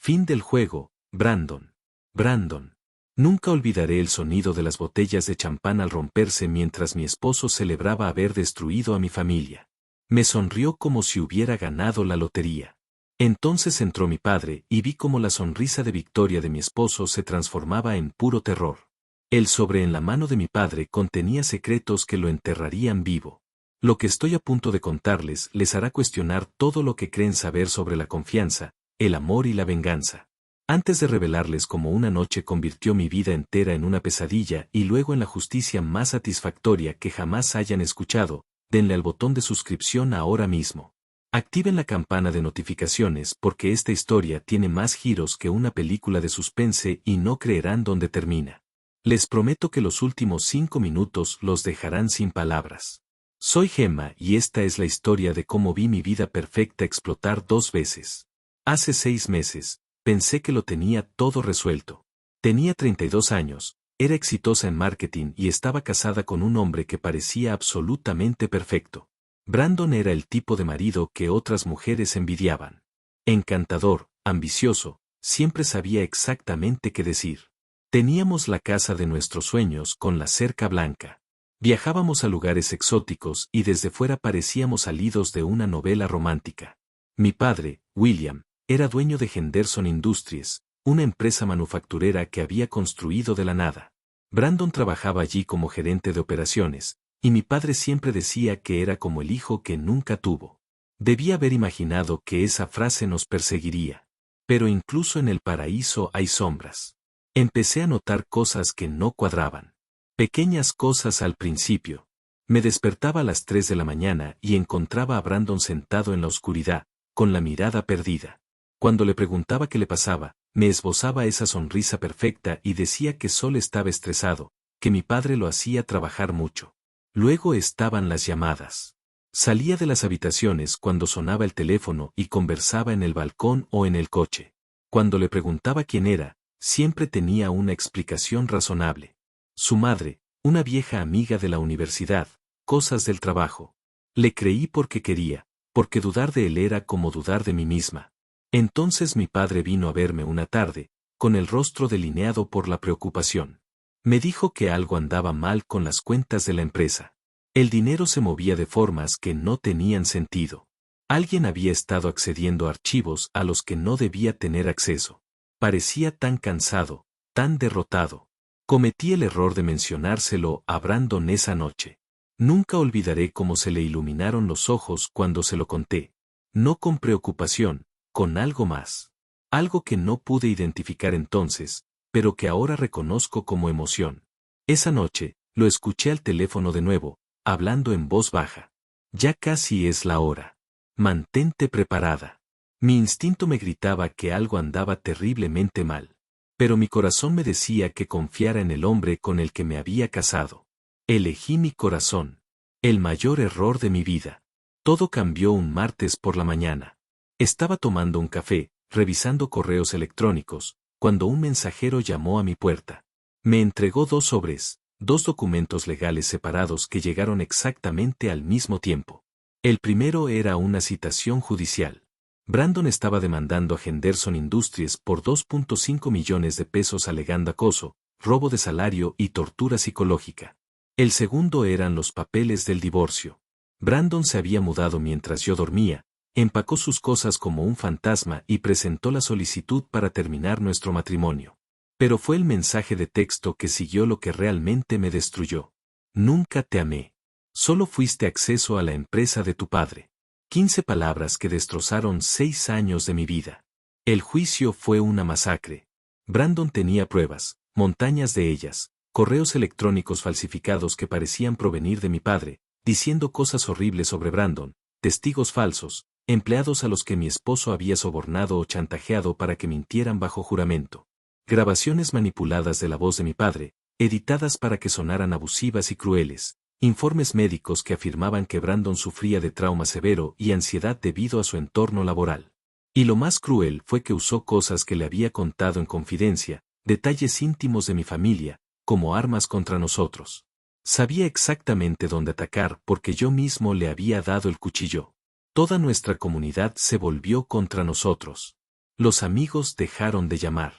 Fin del juego, Brandon. Brandon. Nunca olvidaré el sonido de las botellas de champán al romperse mientras mi esposo celebraba haber destruido a mi familia. Me sonrió como si hubiera ganado la lotería. Entonces entró mi padre y vi cómo la sonrisa de victoria de mi esposo se transformaba en puro terror. El sobre en la mano de mi padre contenía secretos que lo enterrarían vivo. Lo que estoy a punto de contarles les hará cuestionar todo lo que creen saber sobre la confianza, el amor y la venganza. Antes de revelarles cómo una noche convirtió mi vida entera en una pesadilla y luego en la justicia más satisfactoria que jamás hayan escuchado, denle al botón de suscripción ahora mismo. Activen la campana de notificaciones porque esta historia tiene más giros que una película de suspense y no creerán dónde termina. Les prometo que los últimos 5 minutos los dejarán sin palabras. Soy Gemma y esta es la historia de cómo vi mi vida perfecta explotar 2 veces. Hace 6 meses, pensé que lo tenía todo resuelto. Tenía 32 años, era exitosa en marketing y estaba casada con un hombre que parecía absolutamente perfecto. Brandon era el tipo de marido que otras mujeres envidiaban. Encantador, ambicioso, siempre sabía exactamente qué decir. Teníamos la casa de nuestros sueños con la cerca blanca. Viajábamos a lugares exóticos y desde fuera parecíamos salidos de una novela romántica. Mi padre, William, era dueño de Henderson Industries, una empresa manufacturera que había construido de la nada. Brandon trabajaba allí como gerente de operaciones, y mi padre siempre decía que era como el hijo que nunca tuvo. Debía haber imaginado que esa frase nos perseguiría. Pero incluso en el paraíso hay sombras. Empecé a notar cosas que no cuadraban. Pequeñas cosas al principio. Me despertaba a las 3 de la mañana y encontraba a Brandon sentado en la oscuridad, con la mirada perdida. Cuando le preguntaba qué le pasaba, me esbozaba esa sonrisa perfecta y decía que solo estaba estresado, que mi padre lo hacía trabajar mucho. Luego estaban las llamadas. Salía de las habitaciones cuando sonaba el teléfono y conversaba en el balcón o en el coche. Cuando le preguntaba quién era, siempre tenía una explicación razonable. Su madre, una vieja amiga de la universidad, cosas del trabajo. Le creí porque quería, porque dudar de él era como dudar de mí misma. Entonces mi padre vino a verme una tarde, con el rostro delineado por la preocupación. Me dijo que algo andaba mal con las cuentas de la empresa. El dinero se movía de formas que no tenían sentido. Alguien había estado accediendo a archivos a los que no debía tener acceso. Parecía tan cansado, tan derrotado. Cometí el error de mencionárselo a Brandon esa noche. Nunca olvidaré cómo se le iluminaron los ojos cuando se lo conté. No con preocupación, con algo más. Algo que no pude identificar entonces, pero que ahora reconozco como emoción. Esa noche, lo escuché al teléfono de nuevo, hablando en voz baja. Ya casi es la hora. Mantente preparada. Mi instinto me gritaba que algo andaba terriblemente mal. Pero mi corazón me decía que confiara en el hombre con el que me había casado. Elegí mi corazón. El mayor error de mi vida. Todo cambió un martes por la mañana. Estaba tomando un café, revisando correos electrónicos, cuando un mensajero llamó a mi puerta. Me entregó 2 sobres, 2 documentos legales separados que llegaron exactamente al mismo tiempo. El primero era una citación judicial. Brandon estaba demandando a Henderson Industries por 2.5 millones de pesos alegando acoso, robo de salario y tortura psicológica. El segundo eran los papeles del divorcio. Brandon se había mudado mientras yo dormía, empacó sus cosas como un fantasma y presentó la solicitud para terminar nuestro matrimonio. Pero fue el mensaje de texto que siguió lo que realmente me destruyó. Nunca te amé. Solo fuiste acceso a la empresa de tu padre. 15 palabras que destrozaron 6 años de mi vida. El juicio fue una masacre. Brandon tenía pruebas, montañas de ellas, correos electrónicos falsificados que parecían provenir de mi padre, diciendo cosas horribles sobre Brandon, testigos falsos, empleados a los que mi esposo había sobornado o chantajeado para que mintieran bajo juramento. Grabaciones manipuladas de la voz de mi padre, editadas para que sonaran abusivas y crueles. Informes médicos que afirmaban que Brandon sufría de trauma severo y ansiedad debido a su entorno laboral. Y lo más cruel fue que usó cosas que le había contado en confidencia, detalles íntimos de mi familia, como armas contra nosotros. Sabía exactamente dónde atacar porque yo mismo le había dado el cuchillo. Toda nuestra comunidad se volvió contra nosotros. Los amigos dejaron de llamar.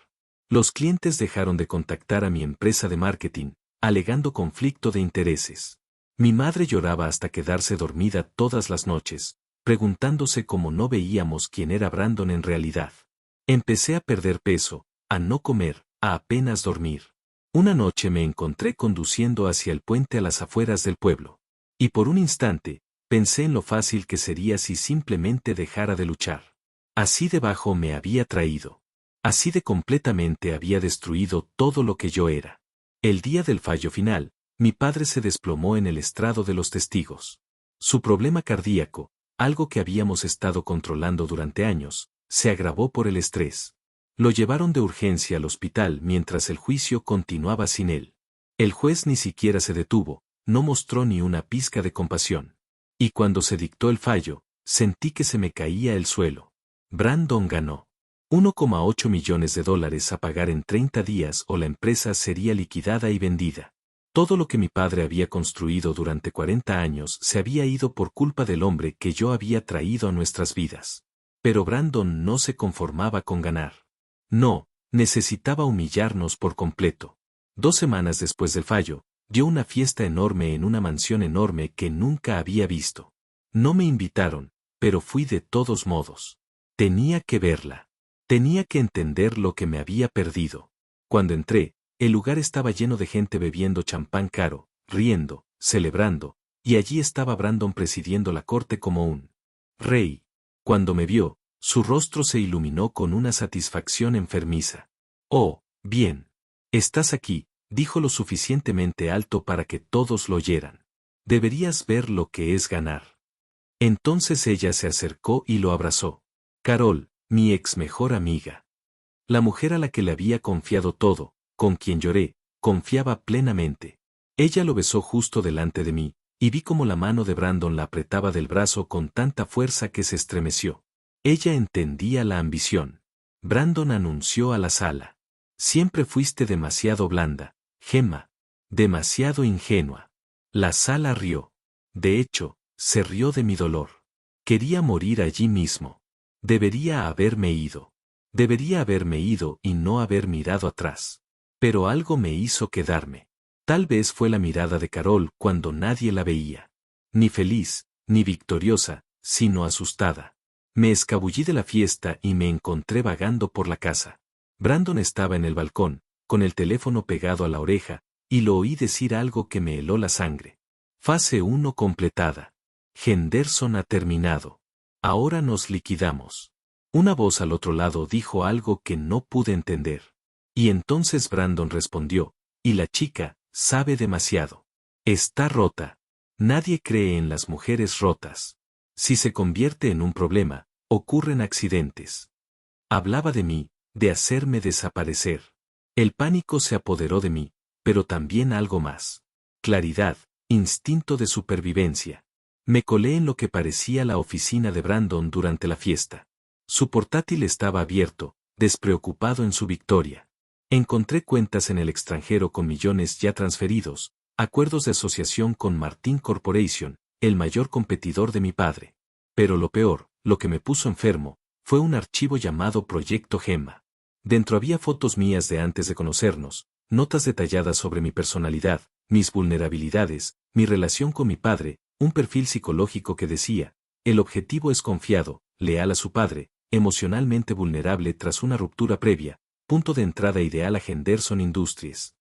Los clientes dejaron de contactar a mi empresa de marketing, alegando conflicto de intereses. Mi madre lloraba hasta quedarse dormida todas las noches, preguntándose cómo no veíamos quién era Brandon en realidad. Empecé a perder peso, a no comer, a apenas dormir. Una noche me encontré conduciendo hacia el puente a las afueras del pueblo. Y por un instante, pensé en lo fácil que sería si simplemente dejara de luchar. Así de bajo me había traído. Así de completamente había destruido todo lo que yo era. El día del fallo final, mi padre se desplomó en el estrado de los testigos. Su problema cardíaco, algo que habíamos estado controlando durante años, se agravó por el estrés. Lo llevaron de urgencia al hospital mientras el juicio continuaba sin él. El juez ni siquiera se detuvo, no mostró ni una pizca de compasión. Y cuando se dictó el fallo, sentí que se me caía el suelo. Brandon ganó. 1,8 millones de dólares a pagar en 30 días o la empresa sería liquidada y vendida. Todo lo que mi padre había construido durante 40 años se había ido por culpa del hombre que yo había traído a nuestras vidas. Pero Brandon no se conformaba con ganar. No, necesitaba humillarnos por completo. 2 semanas después del fallo, dio una fiesta enorme en una mansión enorme que nunca había visto. No me invitaron, pero fui de todos modos. Tenía que verla. Tenía que entender lo que me había perdido. Cuando entré, el lugar estaba lleno de gente bebiendo champán caro, riendo, celebrando, y allí estaba Brandon presidiendo la corte como un rey. Cuando me vio, su rostro se iluminó con una satisfacción enfermiza. «Oh, bien. Estás aquí», dijo lo suficientemente alto para que todos lo oyeran. «Deberías ver lo que es ganar». Entonces ella se acercó y lo abrazó. Carol, mi ex mejor amiga. La mujer a la que le había confiado todo, con quien lloré, confiaba plenamente. Ella lo besó justo delante de mí, y vi cómo la mano de Brandon la apretaba del brazo con tanta fuerza que se estremeció. Ella entendía la ambición. Brandon anunció a la sala. «Siempre fuiste demasiado blanda, Gemma. Demasiado ingenua». La sala rió. De hecho, se rió de mi dolor. Quería morir allí mismo. Debería haberme ido. Debería haberme ido y no haber mirado atrás. Pero algo me hizo quedarme. Tal vez fue la mirada de Carol cuando nadie la veía. Ni feliz, ni victoriosa, sino asustada. Me escabullí de la fiesta y me encontré vagando por la casa. Brandon estaba en el balcón, con el teléfono pegado a la oreja, y lo oí decir algo que me heló la sangre. Fase 1 completada. Henderson ha terminado. Ahora nos liquidamos. Una voz al otro lado dijo algo que no pude entender. Y entonces Brandon respondió, y la chica, sabe demasiado. Está rota. Nadie cree en las mujeres rotas. Si se convierte en un problema, ocurren accidentes. Hablaba de mí, de hacerme desaparecer. El pánico se apoderó de mí, pero también algo más. Claridad, instinto de supervivencia. Me colé en lo que parecía la oficina de Brandon durante la fiesta. Su portátil estaba abierto, despreocupado en su victoria. Encontré cuentas en el extranjero con millones ya transferidos, acuerdos de asociación con Martin Corporation, el mayor competidor de mi padre. Pero lo peor, lo que me puso enfermo, fue un archivo llamado Proyecto Gemma. Dentro había fotos mías de antes de conocernos, notas detalladas sobre mi personalidad, mis vulnerabilidades, mi relación con mi padre, un perfil psicológico que decía, el objetivo es confiado, leal a su padre, emocionalmente vulnerable tras una ruptura previa, punto de entrada ideal a Henderson Industries.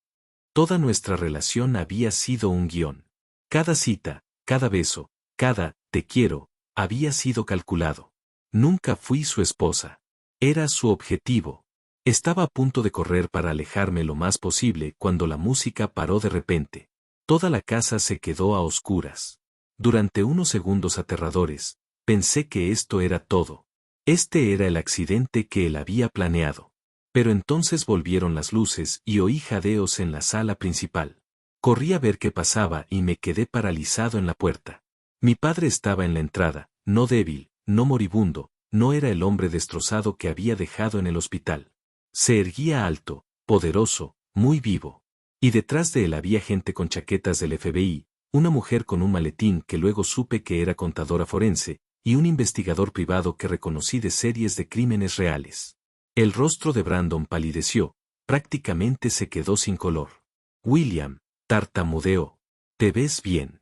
Toda nuestra relación había sido un guión. Cada cita, cada beso, cada «te quiero», había sido calculado. Nunca fui su esposa. Era su objetivo. Estaba a punto de correr para alejarme lo más posible cuando la música paró de repente. Toda la casa se quedó a oscuras. Durante unos segundos aterradores, pensé que esto era todo. Este era el accidente que él había planeado. Pero entonces volvieron las luces y oí jadeos en la sala principal. Corrí a ver qué pasaba y me quedé paralizado en la puerta. Mi padre estaba en la entrada, no débil, no moribundo, no era el hombre destrozado que había dejado en el hospital. Se erguía alto, poderoso, muy vivo. Y detrás de él había gente con chaquetas del FBI, una mujer con un maletín que luego supe que era contadora forense, y un investigador privado que reconocí de series de crímenes reales. El rostro de Brandon palideció, prácticamente se quedó sin color. William, tartamudeó. ¿Te ves bien?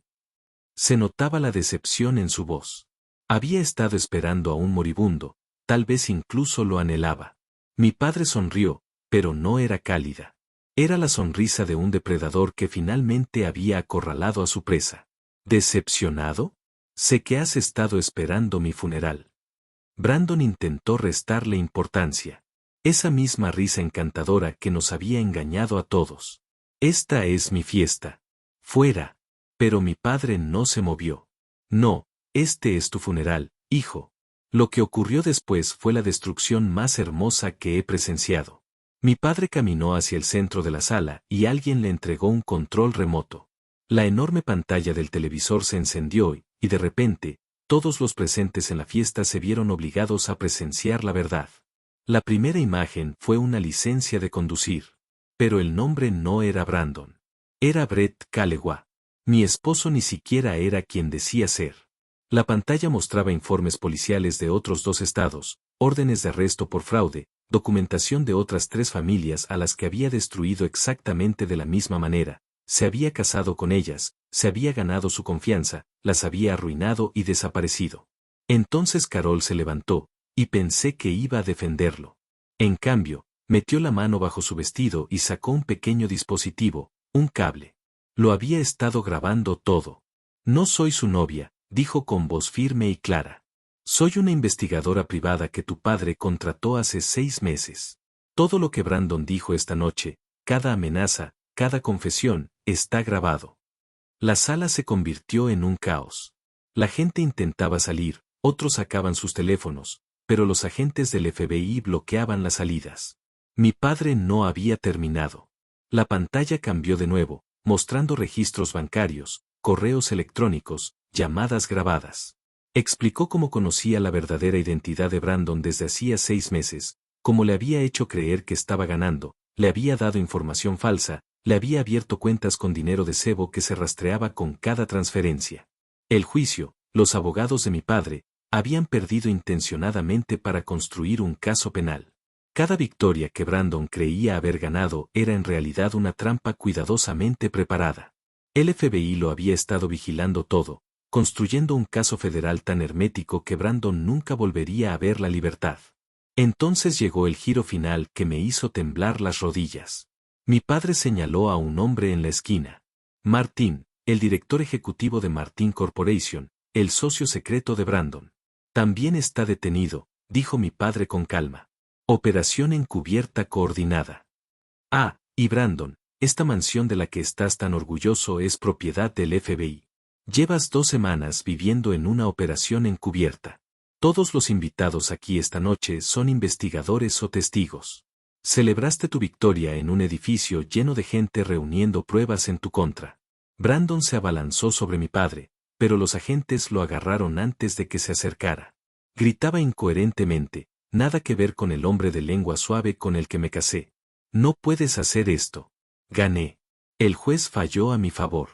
Se notaba la decepción en su voz. Había estado esperando a un moribundo, tal vez incluso lo anhelaba. Mi padre sonrió, pero no era cálida. Era la sonrisa de un depredador que finalmente había acorralado a su presa. ¿Decepcionado? Sé que has estado esperando mi funeral. Brandon intentó restarle importancia. Esa misma risa encantadora que nos había engañado a todos. Esta es mi fiesta. Fuera. Pero mi padre no se movió. No, este es tu funeral, hijo. Lo que ocurrió después fue la destrucción más hermosa que he presenciado. Mi padre caminó hacia el centro de la sala y alguien le entregó un control remoto. La enorme pantalla del televisor se encendió y de repente, todos los presentes en la fiesta se vieron obligados a presenciar la verdad. La primera imagen fue una licencia de conducir. Pero el nombre no era Brandon. Era Brett Kalewa. Mi esposo ni siquiera era quien decía ser. La pantalla mostraba informes policiales de otros 2 estados, órdenes de arresto por fraude, documentación de otras 3 familias a las que había destruido exactamente de la misma manera. Se había casado con ellas, se había ganado su confianza, las había arruinado y desaparecido. Entonces Carol se levantó, y pensé que iba a defenderlo. En cambio, metió la mano bajo su vestido y sacó un pequeño dispositivo, un cable. Lo había estado grabando todo. No soy su novia, dijo con voz firme y clara. Soy una investigadora privada que tu padre contrató hace 6 meses. Todo lo que Brandon dijo esta noche, cada amenaza, cada confesión, está grabado. La sala se convirtió en un caos. La gente intentaba salir, otros sacaban sus teléfonos, pero los agentes del FBI bloqueaban las salidas. Mi padre no había terminado. La pantalla cambió de nuevo, mostrando registros bancarios, correos electrónicos, llamadas grabadas. Explicó cómo conocía la verdadera identidad de Brandon desde hacía 6 meses, cómo le había hecho creer que estaba ganando, le había dado información falsa, le había abierto cuentas con dinero de cebo que se rastreaba con cada transferencia. El juicio, los abogados de mi padre, habían perdido intencionadamente para construir un caso penal. Cada victoria que Brandon creía haber ganado era en realidad una trampa cuidadosamente preparada. El FBI lo había estado vigilando todo, construyendo un caso federal tan hermético que Brandon nunca volvería a ver la libertad. Entonces llegó el giro final que me hizo temblar las rodillas. Mi padre señaló a un hombre en la esquina. Martin, el director ejecutivo de Martin Corporation, el socio secreto de Brandon. También está detenido, dijo mi padre con calma. Operación encubierta coordinada. Ah, y Brandon, esta mansión de la que estás tan orgulloso es propiedad del FBI. Llevas 2 semanas viviendo en una operación encubierta. Todos los invitados aquí esta noche son investigadores o testigos. Celebraste tu victoria en un edificio lleno de gente reuniendo pruebas en tu contra. Brandon se abalanzó sobre mi padre, pero los agentes lo agarraron antes de que se acercara. Gritaba incoherentemente, nada que ver con el hombre de lengua suave con el que me casé. No puedes hacer esto. Gané. El juez falló a mi favor.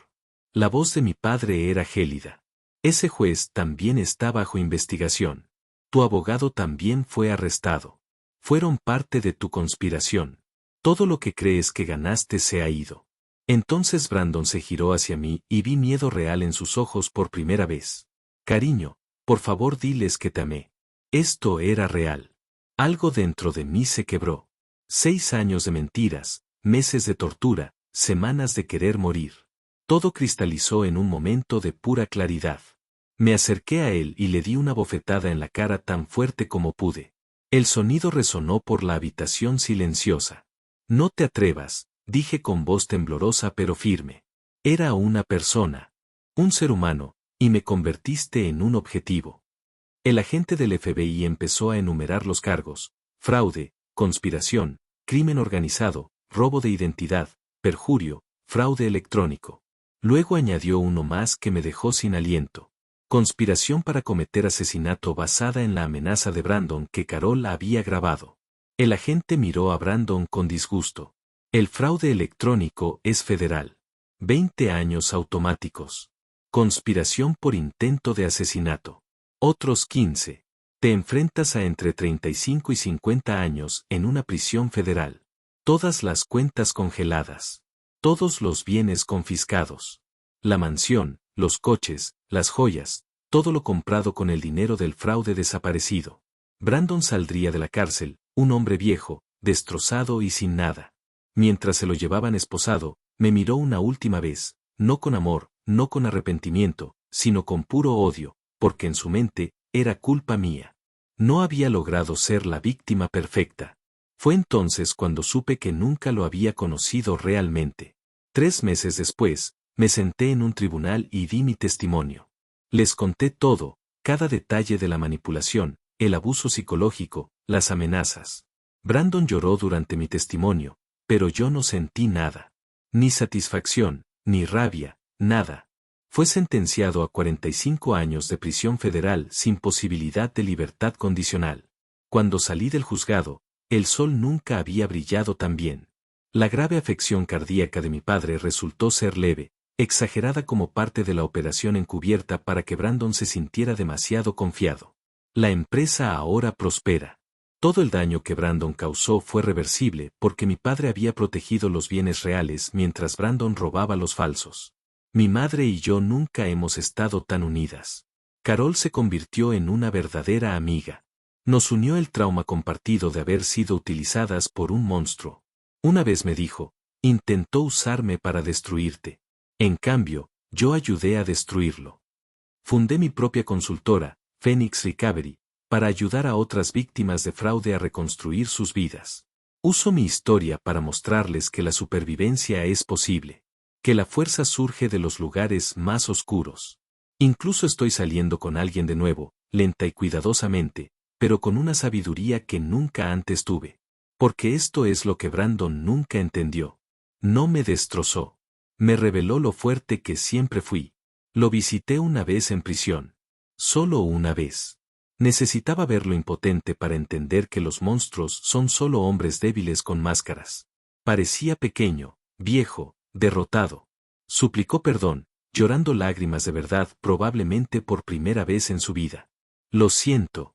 La voz de mi padre era gélida. Ese juez también está bajo investigación. Tu abogado también fue arrestado. Fueron parte de tu conspiración. Todo lo que crees que ganaste se ha ido. Entonces Brandon se giró hacia mí y vi miedo real en sus ojos por primera vez. Cariño, por favor diles que te amé. Esto era real. Algo dentro de mí se quebró. 6 años de mentiras, meses de tortura, semanas de querer morir. Todo cristalizó en un momento de pura claridad. Me acerqué a él y le di una bofetada en la cara tan fuerte como pude. El sonido resonó por la habitación silenciosa. No te atrevas, dije con voz temblorosa pero firme. Era una persona. Un ser humano, y me convertiste en un objetivo. El agente del FBI empezó a enumerar los cargos: fraude, conspiración, crimen organizado, robo de identidad, perjurio, fraude electrónico. Luego añadió uno más que me dejó sin aliento. Conspiración para cometer asesinato basada en la amenaza de Brandon que Carol había grabado. El agente miró a Brandon con disgusto. El fraude electrónico es federal. 20 años automáticos. Conspiración por intento de asesinato. Otros 15. Te enfrentas a entre 35 y 50 años en una prisión federal. Todas las cuentas congeladas. Todos los bienes confiscados. La mansión, los coches, las joyas, todo lo comprado con el dinero del fraude desaparecido. Brandon saldría de la cárcel, un hombre viejo, destrozado y sin nada. Mientras se lo llevaban esposado, me miró una última vez, no con amor, no con arrepentimiento, sino con puro odio, porque en su mente, era culpa mía. No había logrado ser la víctima perfecta. Fue entonces cuando supe que nunca lo había conocido realmente. 3 meses después, me senté en un tribunal y di mi testimonio. Les conté todo, cada detalle de la manipulación, el abuso psicológico, las amenazas. Brandon lloró durante mi testimonio, pero yo no sentí nada. Ni satisfacción, ni rabia, nada. Fue sentenciado a 45 años de prisión federal sin posibilidad de libertad condicional. Cuando salí del juzgado, el sol nunca había brillado tan bien. La grave afección cardíaca de mi padre resultó ser leve, exagerada como parte de la operación encubierta para que Brandon se sintiera demasiado confiado. La empresa ahora prospera. Todo el daño que Brandon causó fue reversible porque mi padre había protegido los bienes reales mientras Brandon robaba los falsos. Mi madre y yo nunca hemos estado tan unidas. Carol se convirtió en una verdadera amiga. Nos unió el trauma compartido de haber sido utilizadas por un monstruo. Una vez me dijo, intentó usarme para destruirte. En cambio, yo ayudé a destruirlo. Fundé mi propia consultora, Phoenix Recovery, para ayudar a otras víctimas de fraude a reconstruir sus vidas. Uso mi historia para mostrarles que la supervivencia es posible, que la fuerza surge de los lugares más oscuros. Incluso estoy saliendo con alguien de nuevo, lenta y cuidadosamente, pero con una sabiduría que nunca antes tuve. Porque esto es lo que Brandon nunca entendió. No me destrozó. Me reveló lo fuerte que siempre fui. Lo visité una vez en prisión. Solo una vez. Necesitaba verlo impotente para entender que los monstruos son solo hombres débiles con máscaras. Parecía pequeño, viejo, derrotado. Suplicó perdón, llorando lágrimas de verdad probablemente por primera vez en su vida. Lo siento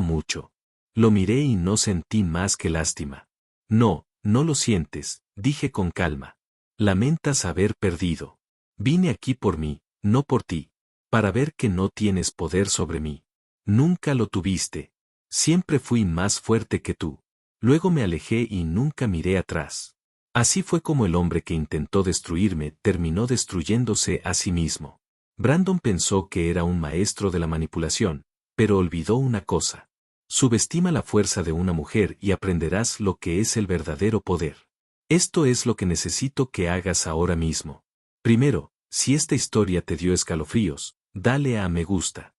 mucho. Lo miré y no sentí más que lástima. No, no lo sientes, dije con calma. Lamentas haber perdido. Vine aquí por mí, no por ti, para ver que no tienes poder sobre mí. Nunca lo tuviste. Siempre fui más fuerte que tú. Luego me alejé y nunca miré atrás. Así fue como el hombre que intentó destruirme terminó destruyéndose a sí mismo. Brandon pensó que era un maestro de la manipulación, pero olvidó una cosa. Subestima la fuerza de una mujer y aprenderás lo que es el verdadero poder. Esto es lo que necesito que hagas ahora mismo. Primero, si esta historia te dio escalofríos, dale a me gusta.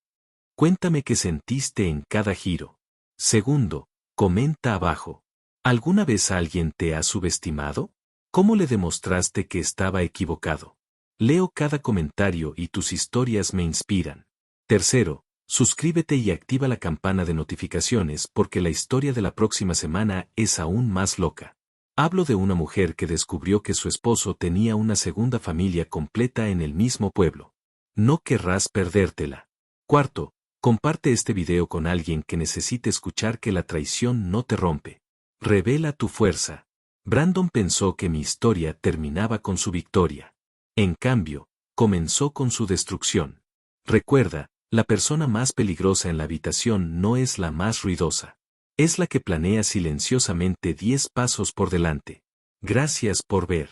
Cuéntame qué sentiste en cada giro. Segundo, comenta abajo. ¿Alguna vez alguien te ha subestimado? ¿Cómo le demostraste que estaba equivocado? Leo cada comentario y tus historias me inspiran. Tercero, suscríbete y activa la campana de notificaciones porque la historia de la próxima semana es aún más loca. Hablo de una mujer que descubrió que su esposo tenía una segunda familia completa en el mismo pueblo. No querrás perdértela. Cuarto, comparte este video con alguien que necesite escuchar que la traición no te rompe. Revela tu fuerza. Brandon pensó que mi historia terminaba con su victoria. En cambio, comenzó con su destrucción. Recuerda, la persona más peligrosa en la habitación no es la más ruidosa. Es la que planea silenciosamente 10 pasos por delante. Gracias por ver.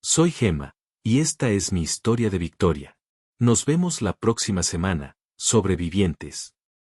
Soy Gemma, y esta es mi historia de victoria. Nos vemos la próxima semana, sobrevivientes.